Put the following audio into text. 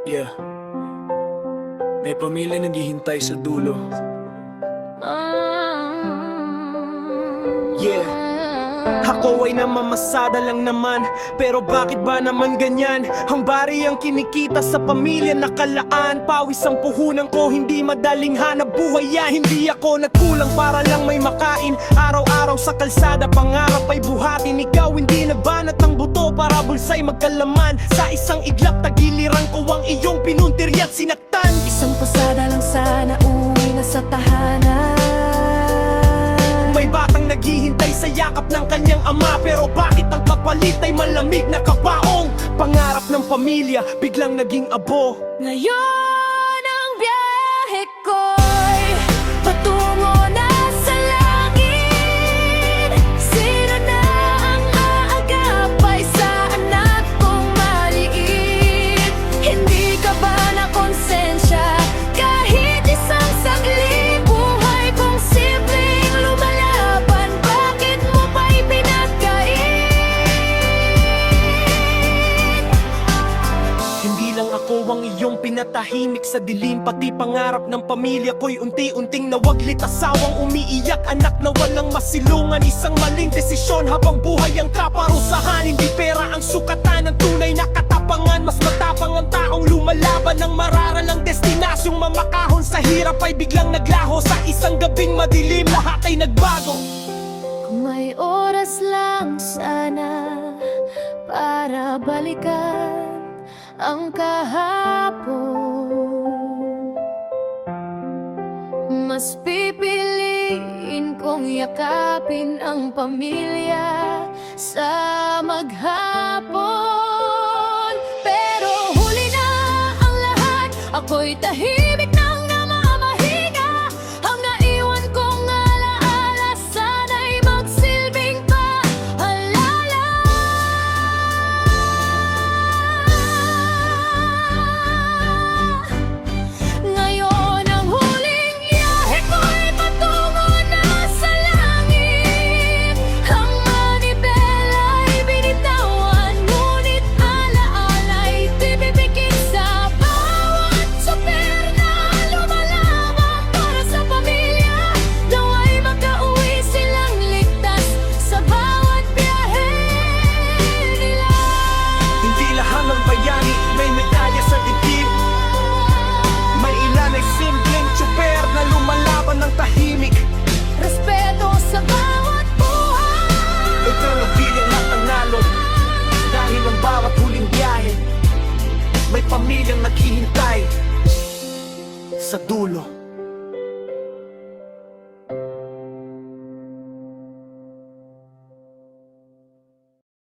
Yeah. May pamilya naghihintay sa dulo. Yeah. Ako ay namamasada lang naman, pero bakit ba naman ganyan? Ang bari ang kinikita sa pamilya nakalaan. Pawis ang puhunan ko, hindi madaling hanap buhay. Hindi ako nagkulang para lang may makain. Araw-araw sa kalsada, pangarap ay buhatin. Ikaw hindi nabanat ng buto para bulsa'y magkalaman. Sa isang iglap, tagiliran ko ang iyong pinuntirya't sinaktan. Isang pasada lang sana, uwi na sa tahanan. May batang naghihintay sa yakap ng kanyang ama, pero bakit ang kapalit ay malamig na kabaong? Pangarap ng pamilya, biglang naging abo. Ngayon ang biyahe ko'y patungo na sa langit. Sino na ang aagapay sa anak kong maliit? Hindi ka ba na konsensya kahit isang saglit? Buhay kong simpleng lumalaban, bakit mo pa'y pinagkait? Hindi lang ako ang iyong pinatahimik sa dilim, pati pangarap ng pamilya ko'y unti-unting nawaglit. Asawang umiiyak, anak na walang masilungan. Isang maling desisyon habang buhay ang kaparusahan. Hindi pera ang sukatan ng tunay na katapangan. Mas matapang ang taong lumalaban ng mararalang destinasyong mamakahon sa hirap ay biglang naglaho. Sa isang gabing madilim, lahat ay nagbago. Kung may oras lang sana para balikan ang kahapon, mas pipiliin kong yakapin ang pamilya sa maghapon. Pero huli na ang lahat, ako'y tahimik nang namamahinga. Ang naiwan kong alaala, sana'y magsilbing paalala. Ngayon ang huling biyahe ko'y patungo na sa langit. Ang manibela'y binitawan, ngunit alaala'y titipikin sa bawat soper na lumalaban para sa pamilya. Nawa'y makauwi silang ligtas sa bawat biyahe nila. Hindi lahat ng bayani may medalya sa dibdib. May ilan ay simpleng tsuper na lumalaban ng tahimik. Respeto sa bawat buhay. Ito ang bilang at ang nalon. Dahil ang bawat huling biyahe, may pamilyang naghihintay sa dulo.